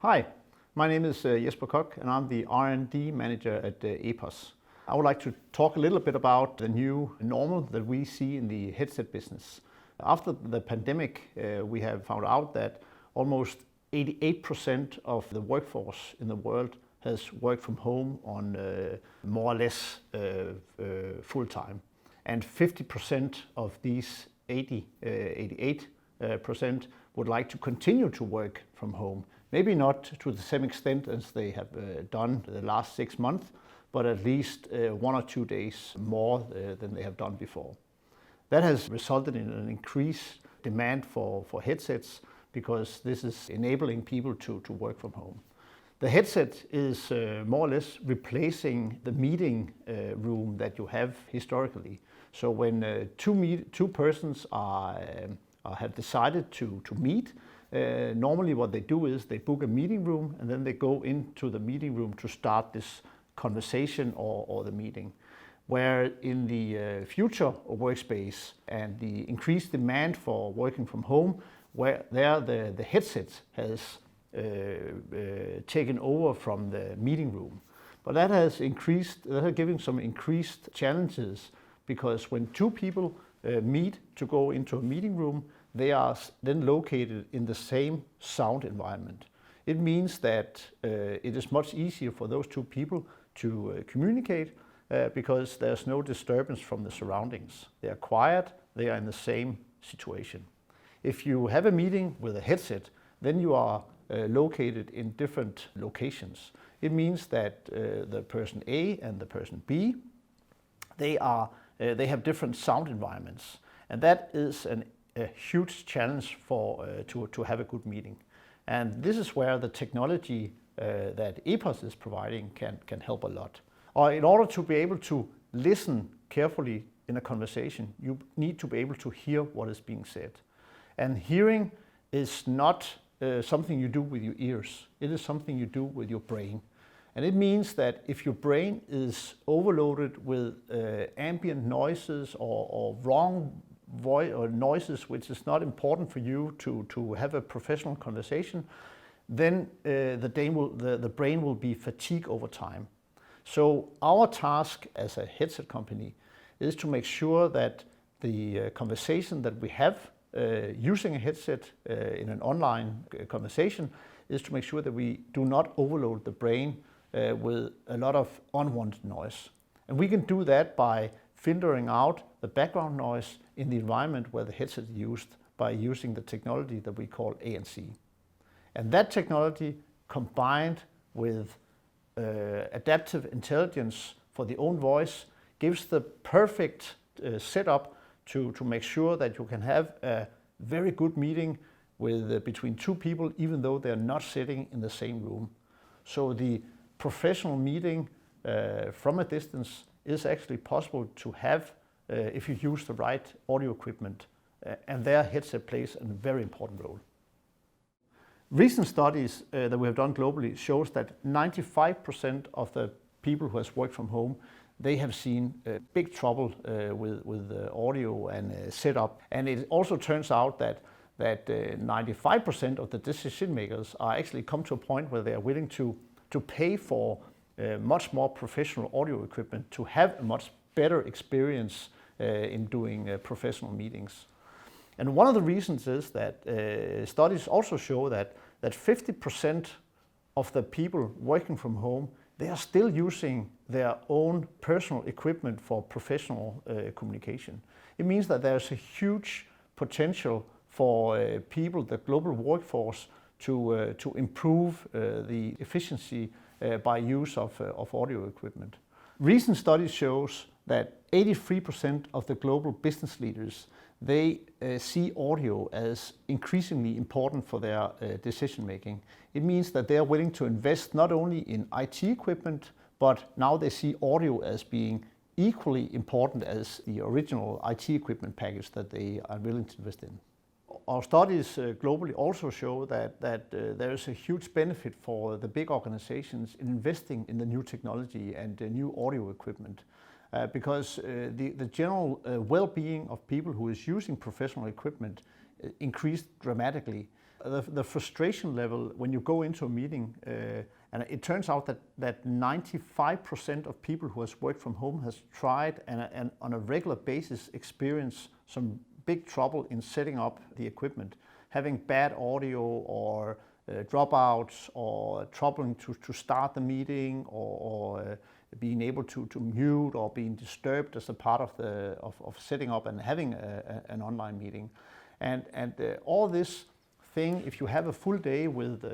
Hi, my name is Jesper Koch and I'm the R&D manager at EPOS. I would like to talk a little bit about the new normal that we see in the headset business. After the pandemic, we have found out that almost 88% of the workforce in the world has worked from home on more or less full time. And 50% of these 88% would like to continue to work from home. Maybe not to the same extent as they have done the last 6 months, but at least 1 or 2 days more than they have done before. That has resulted in an increased demand for headsets because this is enabling people to work from home. The headset is more or less replacing the meeting room that you have historically. So when two persons have decided to meet, normally what they do is they book a meeting room and then they go into the meeting room to start this conversation or the meeting. Where in the future workspace and the increased demand for working from home, where there the headset has taken over from the meeting room. But that has given some increased challenges, because when two people meet to go into a meeting room, they are then located in the same sound environment. It means that it is much easier for those two people to communicate because there's no disturbance from the surroundings. They are quiet, they are in the same situation. If you have a meeting with a headset, then you are located in different locations. It means that the person A and the person B, they have different sound environments, and that is a huge challenge to have a good meeting. And this is where the technology that EPOS is providing can help a lot. Or in order to be able to listen carefully in a conversation, you need to be able to hear what is being said. And hearing is not something you do with your ears. It is something you do with your brain. And it means that if your brain is overloaded with ambient noises or wrong voice or noises which is not important for you to have a professional conversation, then the brain will be fatigued over time. So our task as a headset company is to make sure that the conversation that we have using a headset in an online conversation is to make sure that we do not overload the brain with a lot of unwanted noise. And we can do that by filtering out the background noise in the environment where the headset is used by using the technology that we call ANC. And that technology, combined with adaptive intelligence for the own voice, gives the perfect setup to make sure that you can have a very good meeting with between two people, even though they're not sitting in the same room. So the professional meeting from a distance is actually possible to have if you use the right audio equipment, and their headset plays a very important role. Recent studies that we have done globally shows that 95% of the people who has worked from home, they have seen big trouble with audio and setup. And it also turns out that 95% of the decision makers are actually come to a point where they are willing to pay for much more professional audio equipment to have a much better experience in doing professional meetings. And one of the reasons is that studies also show that 50% of the people working from home, they are still using their own personal equipment for professional communication. It means that there's a huge potential for people, the global workforce, to improve the efficiency by use of audio equipment. Recent studies shows that 83% of the global business leaders, they see audio as increasingly important for their decision making. It means that they are willing to invest not only in IT equipment, but now they see audio as being equally important as the original IT equipment package that they are willing to invest in. Our studies globally also show that there is a huge benefit for the big organizations in investing in the new technology and the new audio equipment. Because the general well-being of people who is using professional equipment increased dramatically. The frustration level when you go into a meeting, and it turns out that 95% of people who has worked from home has tried and on a regular basis experience some big trouble in setting up the equipment, having bad audio or dropouts or troubling to start the meeting or being able to mute or being disturbed as a part of setting up and having an online meeting. And all this thing, if you have a full day with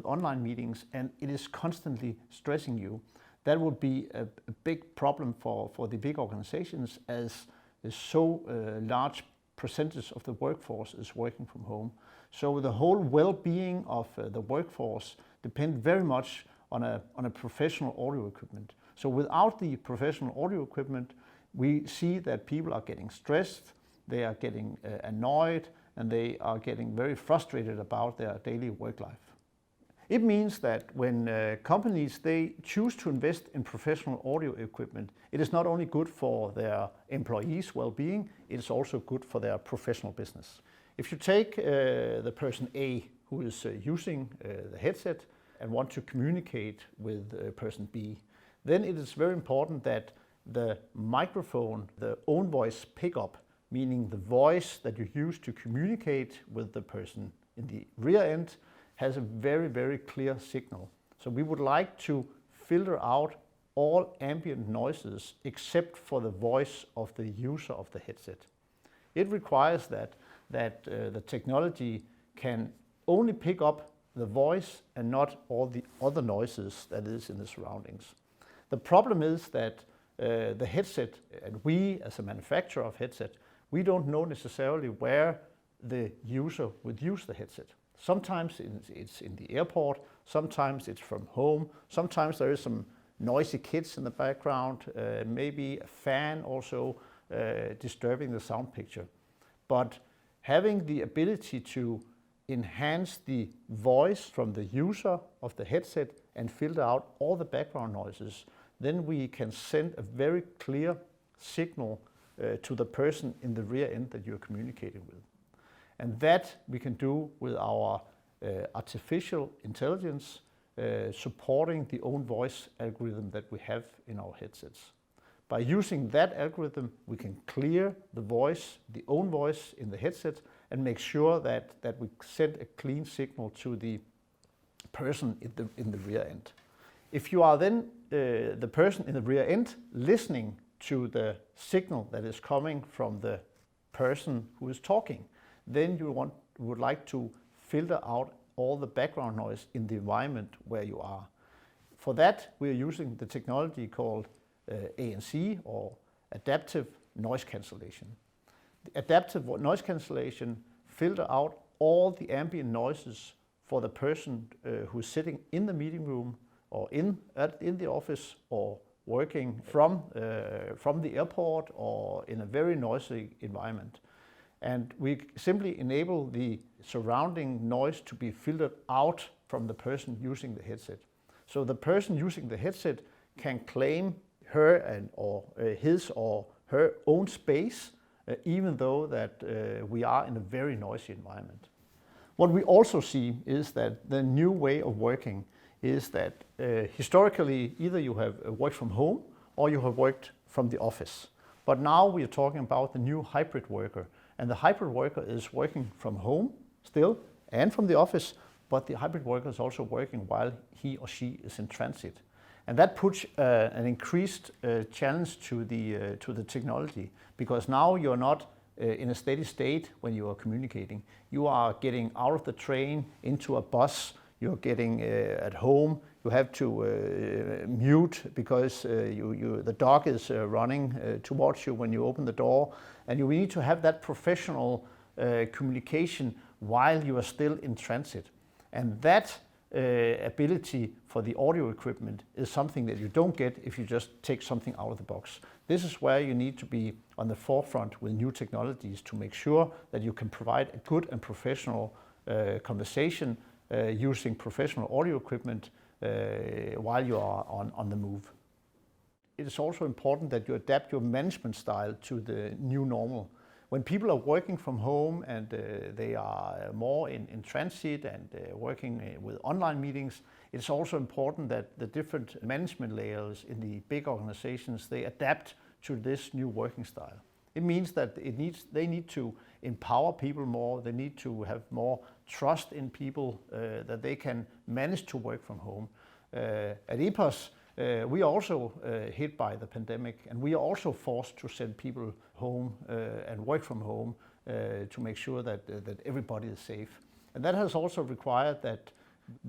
online meetings and it is constantly stressing you, that would be a big problem for the big organizations, as so large percentage of the workforce is working from home. So the whole well-being of the workforce depends very much on a professional audio equipment. So without the professional audio equipment, we see that people are getting stressed, they are getting annoyed, and they are getting very frustrated about their daily work life. It means that when companies, they choose to invest in professional audio equipment, it is not only good for their employees' well-being, it is also good for their professional business. If you take the person A who is using the headset and want to communicate with person B, then it is very important that the microphone, the own voice pickup, meaning the voice that you use to communicate with the person in the rear end, has a very, very clear signal. So we would like to filter out all ambient noises except for the voice of the user of the headset. It requires that the technology can only pick up the voice and not all the other noises that is in the surroundings. The problem is that the headset, and we as a manufacturer of headset, we don't know necessarily where the user would use the headset. Sometimes it's in the airport, sometimes it's from home, sometimes there is some noisy kids in the background, maybe a fan also disturbing the sound picture. But having the ability to enhance the voice from the user of the headset and filter out all the background noises, then we can send a very clear signal to the person in the rear end that you're communicating with. And that we can do with our artificial intelligence supporting the own voice algorithm that we have in our headsets. By using that algorithm, we can clear the voice, the own voice in the headset, and make sure that we send a clean signal to the person in the rear end. If you are then the person in the rear end listening to the signal that is coming from the person who is talking, then you would like to filter out all the background noise in the environment where you are. For that, we are using the technology called ANC, or adaptive noise cancellation. The adaptive noise cancellation filter out all the ambient noises for the person who is sitting in the meeting room or in the office or working from the airport or in a very noisy environment. And we simply enable the surrounding noise to be filtered out from the person using the headset. So the person using the headset can claim her or his or her own space, even though that we are in a very noisy environment. What we also see is that the new way of working is that historically either you have worked from home or you have worked from the office. But now we are talking about the new hybrid worker. And the hybrid worker is working from home still and from the office, but the hybrid worker is also working while he or she is in transit. And that puts an increased challenge to the technology, because now you're not in a steady state when you are communicating. You are getting out of the train into a bus, you're getting at home, you have to mute because the dog is running towards you when you open the door, and you need to have that professional communication while you are still in transit. And that ability for the audio equipment is something that you don't get if you just take something out of the box. This is where you need to be on the forefront with new technologies to make sure that you can provide a good and professional conversation using professional audio equipment while you are on the move. It is also important that you adapt your management style to the new normal. When people are working from home and they are more in transit and working with online meetings, it's also important that the different management layers in the big organizations, they adapt to this new working style. It means that they need to empower people more, they need to have more trust in people that they can manage to work from home. At EPOS, we are also hit by the pandemic, and we are also forced to send people home and work from home to make sure that everybody is safe. And that has also required that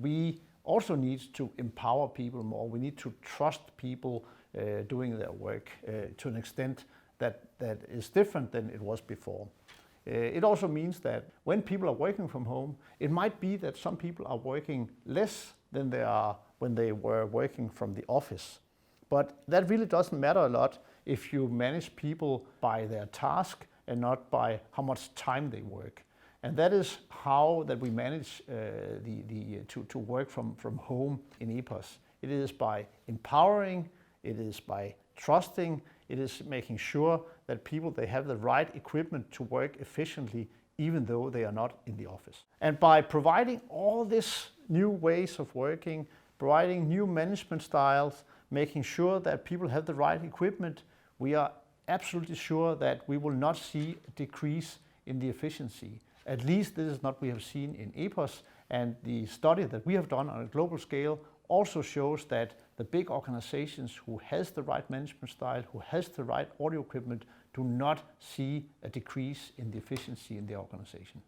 we also need to empower people more. We need to trust people doing their work to an extent that is different than it was before. It also means that when people are working from home, it might be that some people are working less than they are when they were working from the office. But that really doesn't matter a lot if you manage people by their task and not by how much time they work. And that is how that we manage to work from home in EPOS. It is by empowering, it is by trusting, it is making sure that people, they have the right equipment to work efficiently even though they are not in the office. And by providing all these new ways of working, providing new management styles, making sure that people have the right equipment, we are absolutely sure that we will not see a decrease in the efficiency. At least this is not what we have seen in EPOS, and the study that we have done on a global scale also shows that the big organizations who has the right management style, who has the right audio equipment, do not see a decrease in the efficiency in the organization.